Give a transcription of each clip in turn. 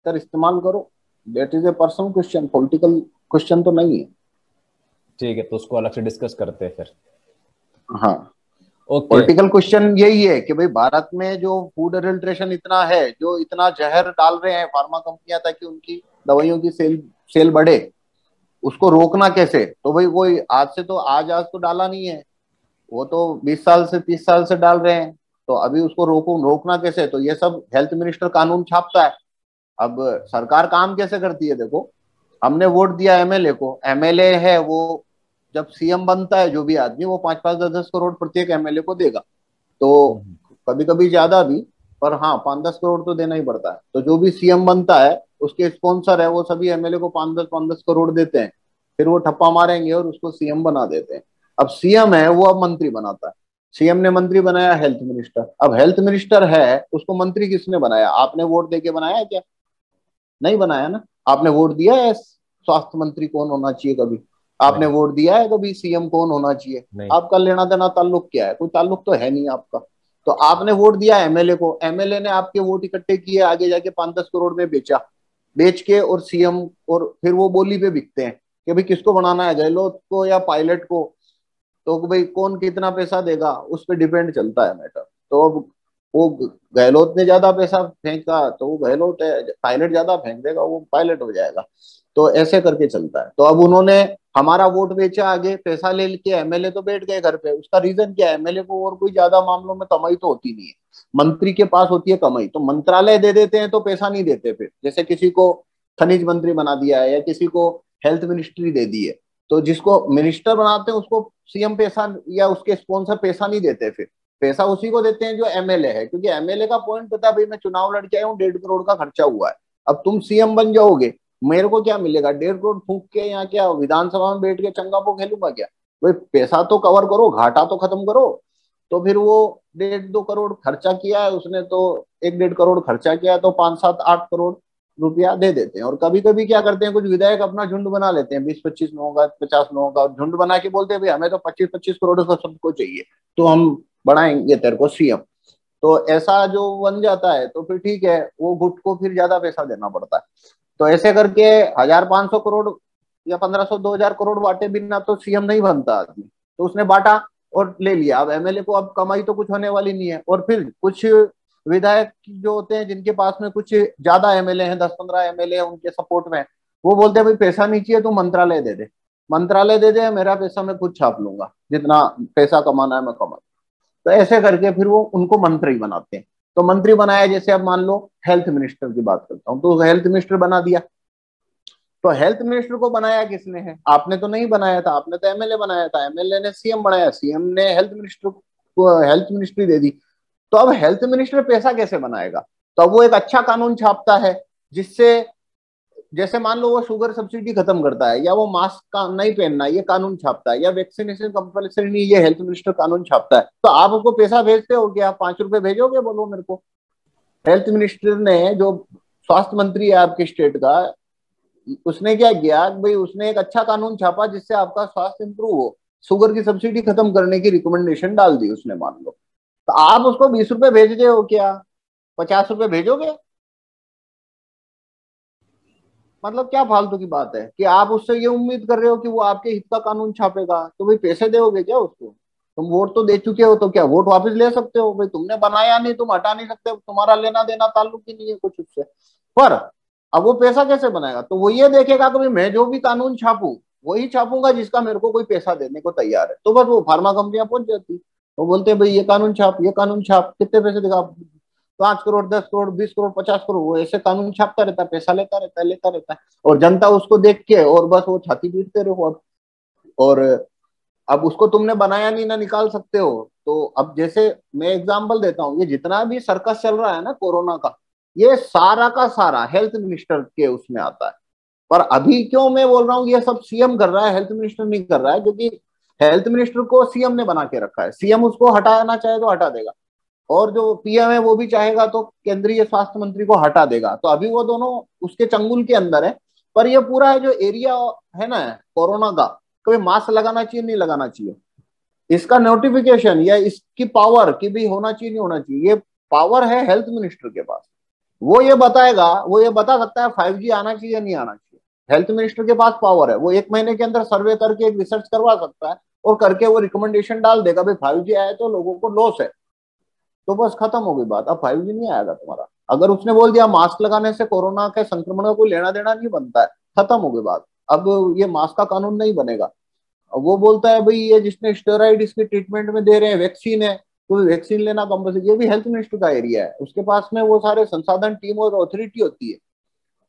Minister इस्तेमाल करो। That is a personal question, political question तो नहीं है। ठीक है, तो उसको अलग से डिस्कस करते हैं फिर। हाँ, ओके। पॉलिटिकल क्वेश्चन यही है कि भाई भारत में जो फूड एडल्ट्रेशन इतना है, जो इतना जहर डाल रहे हैं फार्मा कंपनियां ताकि उनकी दवाइयों की सेल सेल बढ़े, उसको रोकना कैसे। तो भाई कोई आज से तो आज तो डाला नहीं है, वो तो 20 साल से 30 साल से डाल रहे हैं। तो अभी उसको रोकना कैसे, तो ये सब हेल्थ मिनिस्टर कानून छापता है। अब सरकार काम कैसे करती है, देखो हमने वोट दिया एमएलए को, एमएलए है वो, जब सीएम बनता है जो भी आदमी, वो 5-5 10-10 करोड़ प्रत्येक एमएलए को देगा। तो हम्म। कभी कभी ज्यादा भी, पर हाँ 5-10 करोड़ तो देना ही पड़ता है। तो जो भी सीएम बनता है उसके स्पॉन्सर है वो सभी एमएलए को 5-10 करोड़ देते हैं। फिर वो ठप्पा मारेंगे और उसको सीएम बना देते हैं। अब सीएम है वो अब मंत्री बनाता है। सीएम ने मंत्री बनाया हेल्थ मिनिस्टर। अब हेल्थ मिनिस्टर है, उसको मंत्री किसने बनाया, आपने वोट देके बनाया क्या? नहीं बनाया ना। आपने वोट दिया है स्वास्थ्य मंत्री कौन होना चाहिए कभी? आपने नहीं। वोट दिया है कभी सीएम कौन होना चाहिए? नहीं। आपका लेना देना ताल्लुक क्या है? कोई ताल्लुक तो है नहीं आपका। तो आपने वोट दिया एमएलए को, एमएलए ने आपके वोट इकट्ठे किए, आगे जाके 5-10 करोड़ में बेचा, बेच के, और सीएम, और फिर वो बोली पे बिकते हैं कि भाई किसको बनाना है, गहलोत को या पायलट को। तो भाई कौन कितना पैसा देगा उस पर डिपेंड चलता है मैटर। तो अब वो गहलोत ने ज्यादा पैसा फेंका तो वो गहलोत है, पायलट ज्यादा फेंक देगा वो पायलट हो जाएगा। तो ऐसे करके चलता है। तो अब उन्होंने हमारा वोट बेचा, आगे पैसा ले के एमएलए तो बैठ गए घर पे। उसका रीजन क्या है, एमएलए को और कोई ज्यादा मामलों में कमाई तो होती नहीं है, मंत्री के पास होती है कमाई। तो मंत्रालय दे देते हैं तो पैसा नहीं देते। फिर जैसे किसी को खनिज मंत्री बना दिया है या किसी को हेल्थ मिनिस्ट्री दे दी है, तो जिसको मिनिस्टर बनाते हैं उसको सीएम पैसा या उसके स्पॉन्सर पैसा नहीं देते। फिर पैसा उसी को देते हैं जो एमएलए है, क्योंकि एमएलए का पॉइंट पता है, भाई मैं चुनाव लड़ के आया हूँ, 1.5 करोड़ का खर्चा हुआ है। अब तुम सीएम बन जाओगे, मेरे को क्या मिलेगा? 1.5 करोड़ फूंक के यहाँ क्या विधानसभा में बैठ के चंगा पो खेलूंगा क्या? भाई पैसा तो कवर करो, घाटा तो खत्म करो। तो फिर वो 1.5-2 करोड़ खर्चा किया है उसने, तो 1-1.5 करोड़ खर्चा किया है, तो 5-7-8 करोड़ रुपया दे देते हैं। और कभी कभी क्या करते हैं, कुछ विधायक अपना झुंड बना लेते हैं, 20-25 लोगों का, 50 लोगों का झुंड बना के बोलते हैं भाई हमें तो 25-25 करोड़ का सबको चाहिए, तो हम बढ़ाएंगे तेरे को सीएम। तो ऐसा जो बन जाता है तो फिर ठीक है, वो गुट को फिर ज्यादा पैसा देना पड़ता है। तो ऐसे करके 1,500 करोड़ या 1,500-2,000 करोड़ बांटे बिना तो सीएम नहीं बनता आदमी। तो उसने बांटा और ले लिया। अब एमएलए को अब कमाई तो कुछ होने वाली नहीं है। और फिर कुछ विधायक जो होते हैं जिनके पास में कुछ ज्यादा एमएलए हैं, 10-15 एमएलए हैं उनके सपोर्ट में, वो बोलते हैं भाई पैसा नहीं चाहिए, तू मंत्रालय दे दे, मंत्रालय दे दे, मेरा पैसा मैं खुद छाप लूंगा, जितना पैसा कमाना है मैं कमा। तो ऐसे करके फिर वो उनको मंत्री बनाते हैं। तो मंत्री बनाया, जैसे अब मान लो हेल्थ मिनिस्टर की बात करता हूँ, तो हेल्थ मिनिस्टर बना दिया। तो हेल्थ मिनिस्टर को बनाया किसने है? आपने तो नहीं बनाया था, आपने तो एमएलए बनाया था, एमएलए ने सीएम बनाया, सीएम ने हेल्थ मिनिस्टर को हेल्थ मिनिस्ट्री दे दी। तो अब हेल्थ मिनिस्टर पैसा कैसे बनाएगा? तो अब वो एक अच्छा कानून छापता है जिससे, जैसे मान लो वो शुगर सब्सिडी खत्म करता है, या वो मास्क का नहीं पहनना ये कानून छापता है, या वैक्सीनेशन कंपल्सरी नहीं ये हेल्थ मिनिस्टर कानून छापता है। तो आप उसको पैसा भेजते हो क्या? 5 रुपए भेजोगे? बोलो मेरे को। हेल्थ मिनिस्टर ने, जो स्वास्थ्य मंत्री है आपके स्टेट का, उसने क्या किया भाई, उसने एक अच्छा कानून छापा जिससे आपका स्वास्थ्य इंप्रूव हो, शुगर की सब्सिडी खत्म करने की रिकमेंडेशन डाल दी उसने, मान लो। तो आप उसको 20 रुपए भेज रहे हो क्या? 50 रुपए भेजोगे? मतलब क्या फालतू की बात है कि आप उससे ये उम्मीद कर रहे हो कि वो आपके हित का कानून छापेगा। तो भाई पैसे दोगे क्या उसको? तुम वोट तो दे चुके हो, तो क्या वोट वापस ले सकते हो? भाई तुमने बनाया नहीं, तुम हटा नहीं सकते, तुम्हारा लेना देना ताल्लुक ही नहीं है कुछ उससे। पर अब वो पैसा कैसे बनाएगा? तो वो ये देखेगा कि भाई मैं जो भी कानून छापू वही छापूंगा जिसका मेरे को कोई पैसा देने को तैयार है। तो बस वो फार्मा कंपनियां पहुंच जाती, वो बोलते हैं भाई ये कानून छाप, ये कानून छाप, कितने पैसे देगा? 5 करोड़, 10 करोड़, 20 करोड़, 50 करोड़, वो ऐसे कानून छापता रहता है, पैसा लेता रहता है, लेता रहता है। और जनता उसको देख के और बस वो छाती पीटते रहो। और अब उसको तुमने बनाया नहीं, ना निकाल सकते हो। तो अब जैसे मैं एग्जांपल देता हूँ, ये जितना भी सर्कस चल रहा है ना कोरोना का, ये सारा का सारा हेल्थ मिनिस्टर के उसमें आता है। पर अभी क्यों मैं बोल रहा हूँ ये सब सीएम कर रहा है, हेल्थ मिनिस्टर नहीं कर रहा है? क्योंकि हेल्थ मिनिस्टर को सीएम ने बना के रखा है, सीएम उसको हटाना चाहे तो हटा देगा, और जो पीएम है वो भी चाहेगा तो केंद्रीय स्वास्थ्य मंत्री को हटा देगा। तो अभी वो दोनों उसके चंगुल के अंदर है। पर ये पूरा है जो एरिया है ना कोरोना का, कभी मास्क लगाना चाहिए नहीं लगाना चाहिए, इसका नोटिफिकेशन या इसकी पावर की भी होना चाहिए नहीं होना चाहिए, ये पावर है हेल्थ मिनिस्टर के पास। वो ये बताएगा, वो ये बता सकता है 5G आना चाहिए या नहीं आना चाहिए। हेल्थ मिनिस्टर के पास पावर है, वो 1 महीने के अंदर सर्वे करके एक रिसर्च करवा सकता है और करके वो रिकमेंडेशन डाल देगा भाई 5G आया तो लोगों को लॉस है, तो बस खत्म हो गई बात। अब 5G नहीं आएगा तुम्हारा। अगर उसने बोल दिया मास्क लगाने से कोरोना के संक्रमण का कोई लेना देना नहीं बनता है, खत्म हो गई बात। अब ये मास्क का कानून नहीं बनेगा। अब वो बोलता है भाई ये जिसने स्टेरॉइड इसके ट्रीटमेंट में दे रहे हैं, वैक्सीन है तो वैक्सीन लेना कंपल्सरी, ये भी हेल्थ मिनिस्टर का एरिया है, उसके पास में वो सारे संसाधन टीम और अथॉरिटी होती है,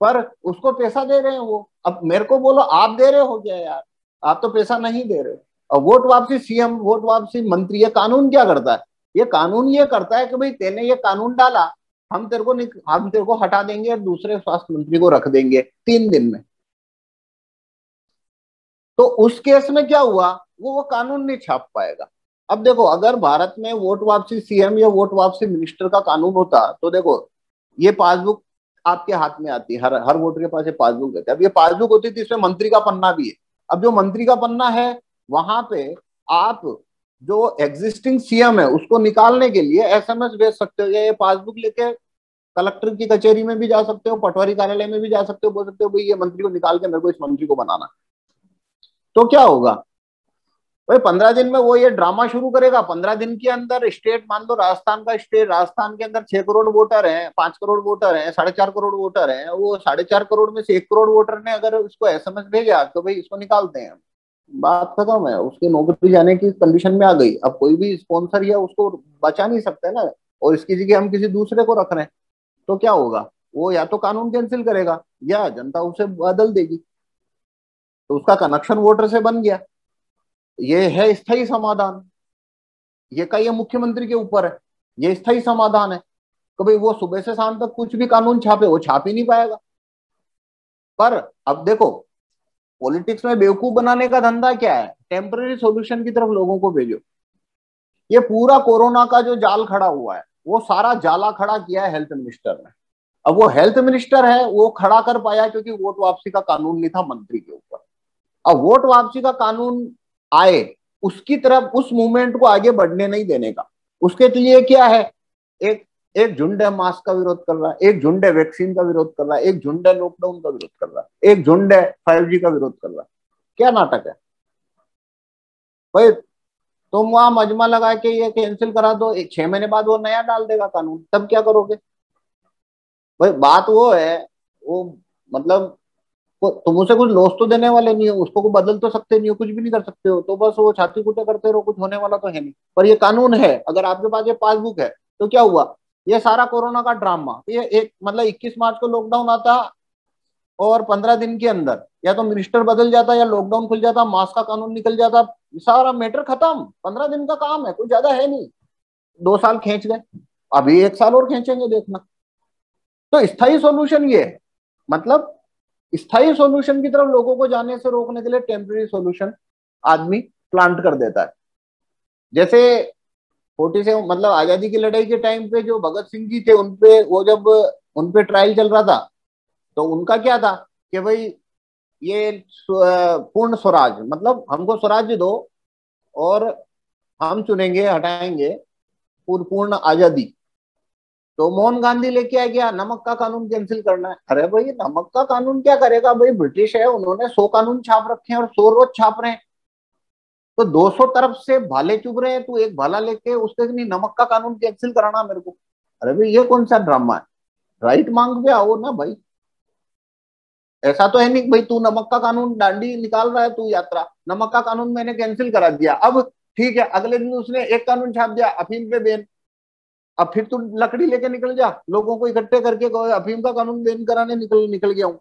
पर उसको पैसा दे रहे हैं वो। अब मेरे को बोलो आप दे रहे हो क्या यार, आप तो पैसा नहीं दे रहे। और वोट वापसी सीएम, वोट वापसी मंत्री, ये कानून क्या करता है? ये कानून ये करता है कि भाई तेने ये कानून डाला, हम तेरे को हटा देंगे और दूसरे स्वास्थ्य मंत्री को रख देंगे 3 दिन में। तो उस केस में क्या हुआ, वो कानून नहीं छाप पाएगा। अब देखो अगर भारत में वोट वापसी सीएम या वोट वापसी मिनिस्टर का कानून होता तो देखो ये पासबुक आपके हाथ में आती है, हर हर वोटर के पास ये पासबुक रहती है। अब ये पासबुक होती थी, इसमें मंत्री का पन्ना भी है। अब जो मंत्री का पन्ना है वहां पे आप जो एग्जिस्टिंग सीएम है उसको निकालने के लिए एसएमएस भेज सकते हो, या ये पासबुक लेके कलेक्टर की कचहरी में भी जा सकते हो, पटवारी कार्यालय में भी जा सकते हो, बोल सकते हो भाई ये मंत्री को निकाल के मेरे को इस मंत्री को बनाना। तो क्या होगा भाई, 15 दिन में वो ये ड्रामा शुरू करेगा। 15 दिन के अंदर स्टेट, मान लो राजस्थान का स्टेट, राजस्थान के अंदर 6 करोड़ वोटर हैं, 5 करोड़ वोटर हैं, 4.5 करोड़ वोटर हैं, वो 4.5 करोड़ में से 1 करोड़ वोटर ने अगर उसको एसएमएस भेजा तो भाई इसको निकालते हैं, बात खत्म है। उसकी नौकरी जाने की कंडीशन में आ गई। अब कोई भी स्पॉन्सर या उसको बचा नहीं सकता ना, और इसकी जगह हम किसी दूसरे को रख रहे हैं, तो क्या होगा, वो या तो कानून कैंसिल करेगा या जनता उसे बदल देगी, तो उसका कनेक्शन वोटर से बन गया। ये है स्थायी समाधान। ये का ये मुख्यमंत्री के ऊपर है, ये स्थायी समाधान है। तो भाई वो सुबह से शाम तक कुछ भी कानून छापे, वो छाप ही नहीं पाएगा। पर अब देखो पॉलिटिक्स में बेवकूफ बनाने का धंधा क्या है, टेम्पररी सॉल्यूशन की तरफ लोगों को भेजो। ये पूरा कोरोना का जो जाल खड़ा हुआ है वो सारा जाला खड़ा किया है हेल्थ मिनिस्टर ने। अब वो हेल्थ मिनिस्टर है, वो खड़ा कर पाया क्योंकि वोट वापसी का कानून नहीं था मंत्री के ऊपर। अब वोट वापसी का कानून आए, उसकी तरफ उस मूवमेंट को आगे बढ़ने नहीं देने का। उसके लिए क्या है, एक एक झुंड है मास्क का विरोध कर रहा है, एक झुंड है वैक्सीन का विरोध कर रहा है, एक झुंड है लॉकडाउन का विरोध कर रहा है, एक झुंड है 5G का विरोध कर रहा है। क्या नाटक है भाई? तुम वहां मजमा लगा के ये कैंसिल करा दो, 6 महीने बाद वो नया डाल देगा कानून, तब क्या करोगे भाई? बात वो है, वो मतलब तुम उसे कुछ लॉस तो देने वाले नहीं हो, उसको को बदल तो सकते नहीं हो, कुछ भी नहीं कर सकते हो, तो बस वो छाती कूटे करते रहो, कुछ होने वाला तो है नहीं। पर ये कानून है, अगर आपके पास ये पासबुक है तो क्या हुआ, ये सारा कोरोना का ड्रामा, ये एक मतलब 21 मार्च को लॉकडाउन आता और 15 दिन के अंदर या तो मिनिस्टर बदल जाता या लॉकडाउन खुल जाता, मास्क का कानून निकल जाता, सारा मैटर खत्म। 15 दिन का काम है, कोई ज्यादा है नहीं। 2 साल खींच गए, अभी 1 साल और खींचेंगे देखना। तो स्थायी सॉल्यूशन ये है, मतलब स्थायी सॉल्यूशन की तरफ लोगों को जाने से रोकने के लिए टेम्पररी सॉल्यूशन आदमी प्लांट कर देता है। जैसे 47 मतलब आजादी की लड़ाई के टाइम पे जो भगत सिंह जी थे, उनपे वो जब उनपे ट्रायल चल रहा था तो उनका क्या था कि भाई ये पूर्ण स्वराज, मतलब हमको स्वराज्य दो और हम चुनेंगे हटाएंगे पूर्ण आजादी। तो मोहन गांधी लेके आ गया नमक का कानून कैंसिल करना है। अरे भाई नमक का कानून क्या करेगा भाई, ब्रिटिश है, उन्होंने 100 कानून छाप रखे हैं और 100 रोज छाप रहे हैं, तो 200 तरफ से भाले चुभ रहे हैं, तू एक भाला लेके उसके नहीं नमक का कानून कैंसिल कराना मेरे को। अरे भाई ये कौन सा ड्रामा है? राइट मांग पे आओ ना भाई। ऐसा तो है नहीं कि भाई तू नमक का कानून दांडी निकाल रहा है, तू यात्रा, नमक का कानून मैंने कैंसिल करा दिया, अब ठीक है अगले दिन उसने एक कानून छाप दिया अफीम पे बैन। अब फिर तू लकड़ी लेके निकल जा, लोगों को इकट्ठे करके अफीम का कानून बैन कराने निकल निकल गया हूँ।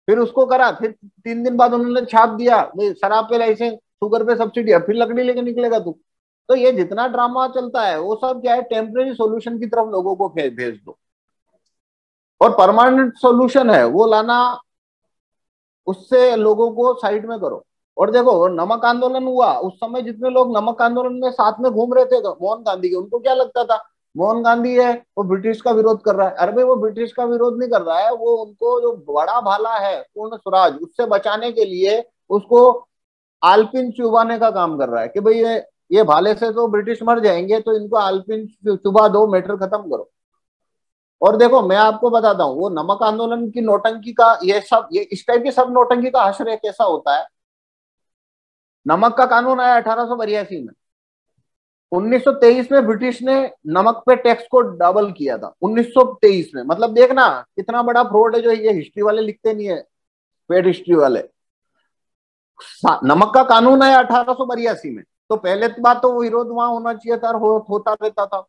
फिर उसको करा, फिर 3 दिन बाद उन्होंने छाप दिया भाई शराब पे लाइसेंस, शुगर पे सब्सिडी, फिर लकड़ी लेके निकलेगा तू। तो ये जितना ड्रामा चलता है वो सब क्या है, टेम्परेरी सॉल्यूशन की तरफ लोगों को भेज दो, और परमानेंट सॉल्यूशन है वो लाना, उससे लोगों को साइड में करो। और देखो नमक आंदोलन हुआ उस समय, जितने लोग नमक आंदोलन में साथ में घूम रहे थे मोहन गांधी के, उनको क्या लगता था मोहन गांधी है वो ब्रिटिश का विरोध कर रहा है। अरे भाई वो ब्रिटिश का विरोध नहीं कर रहा है, वो उनको जो बड़ा भाला है पूर्ण स्वराज उससे बचाने के लिए उसको आलपिन चुबाने का काम कर रहा है कि भाई ये भाले से तो ब्रिटिश मर जाएंगे, तो इनको आलपिन चुबा दो, मैटर खत्म करो। और देखो मैं आपको बताता हूँ, वो नमक आंदोलन की नौटंकी का ये इस टाइप की सब नौटंकी का आश्रय कैसा होता है। नमक का कानून आया 1882 में। 1923 में ब्रिटिश ने नमक पे टैक्स को डबल किया था, 1923 में। मतलब देखना कितना बड़ा फ्रॉड है, जो ये हिस्ट्री वाले लिखते नहीं है, पेड हिस्ट्री वाले। नमक का कानून आया 1882 में, तो पहले बात तो विरोध वहां होना चाहिए था, होता रहता था।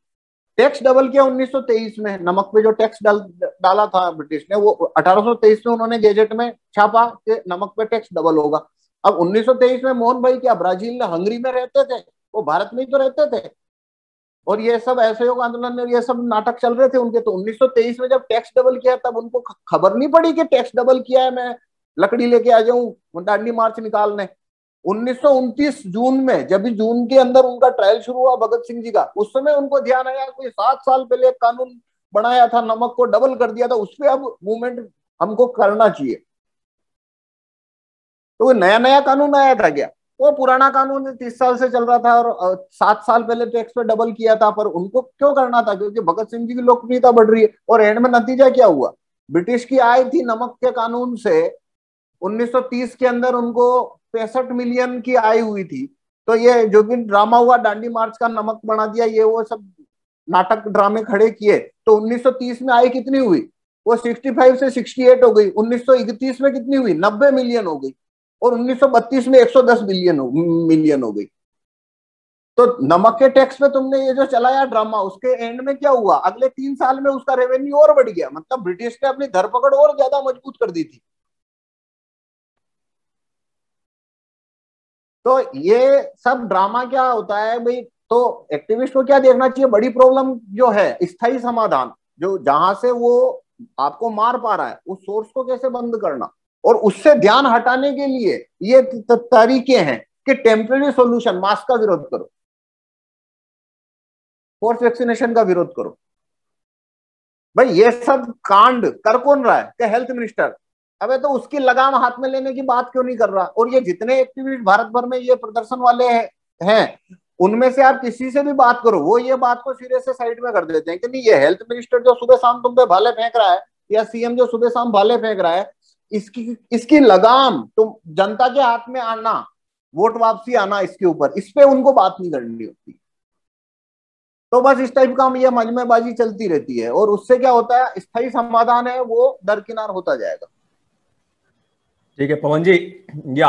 टैक्स डबल किया 1923 में, नमक पे जो टैक्स डाला था ब्रिटिश ने, वो 1823 में उन्होंने गेजेट में छापा कि नमक पे टैक्स डबल होगा। अब 1923 में मोहन भाई क्या ब्राजील हंगरी में रहते थे, वो भारत में ही तो रहते थे, और ये सब असहयोग आंदोलन में ये सब नाटक चल रहे थे उनके। तो 1923 में जब टैक्स डबल किया तब उनको खबर नहीं पड़ी कि टैक्स डबल किया है, मैं लकड़ी लेके आ जाऊं दांडी मार्च निकालने। 1929 जून में, जब भी जून के अंदर उनका ट्रायल शुरू हुआ भगत सिंह जी का, उस समय उनको ध्यान आया कोई 7 साल पहले एक कानून बनाया था, नमक को डबल कर दिया था, उस पर अब मूवमेंट हमको करना चाहिए। तो वो नया नया कानून आया था क्या? वो पुराना कानून 30 साल से चल रहा था, और 7 साल पहले टैक्स पे डबल किया था, पर उनको क्यों करना था? क्योंकि भगत सिंह जी की लोकप्रियता बढ़ रही है। और एंड में नतीजा क्या हुआ? ब्रिटिश की आय थी नमक के कानून से 1930 के अंदर उनको 65 मिलियन की आय हुई थी। तो ये जो भी ड्रामा हुआ दांडी मार्च का, नमक बना दिया, ये वो सब नाटक ड्रामे खड़े किए, तो 1930 में आय कितनी हुई? वो 65 से 68 हो गई। 1931 में कितनी हुई? 90 मिलियन हो गई। और 1932 में 110 मिलियन हो गई। तो नमक के टैक्स पे तुमने ये जो चलाया ड्रामा, उसके एंड में क्या हुआ? अगले 3 साल में उसका रेवेन्यू और बढ़ गया। मतलब ब्रिटिश ने अपनी धरपकड़ और ज्यादा मजबूत कर दी थी। तो ये सब ड्रामा क्या होता है भाई? तो एक्टिविस्ट को क्या देखना चाहिए? बड़ी प्रॉब्लम जो है, स्थायी समाधान, जो जहां से वो आपको मार पा रहा है, उस सोर्स को कैसे बंद करना, और उससे ध्यान हटाने के लिए ये तरीके हैं कि टेम्पररी सॉल्यूशन, मास्क का विरोध करो, फोर्स वैक्सीनेशन का विरोध करो। भाई ये सब कांड कर कौन रहा है? कि हेल्थ मिनिस्टर। अबे तो उसकी लगाम हाथ में लेने की बात क्यों नहीं कर रहा? और ये जितने एक्टिविस्ट भारत भर में ये प्रदर्शन वाले हैं, उनमें से आप किसी से भी बात करो, वो ये बात को सिरे से साइड में कर देते हैं कि नहीं, ये हेल्थ मिनिस्टर जो सुबह शाम तुम पे भाले फेंक रहा है, या सीएम जो सुबह शाम भाले फेंक रहा है, इसकी लगाम तुम जनता के हाथ में आना, वोट वापसी आना, इसके ऊपर, इस पे उनको बात नहीं करनी होती। तो बस इस टाइप का ये मजमेबाजी चलती रहती है, और उससे क्या होता है? स्थायी समाधान है वो दरकिनार होता जाएगा। ठीक है पवन जी, ये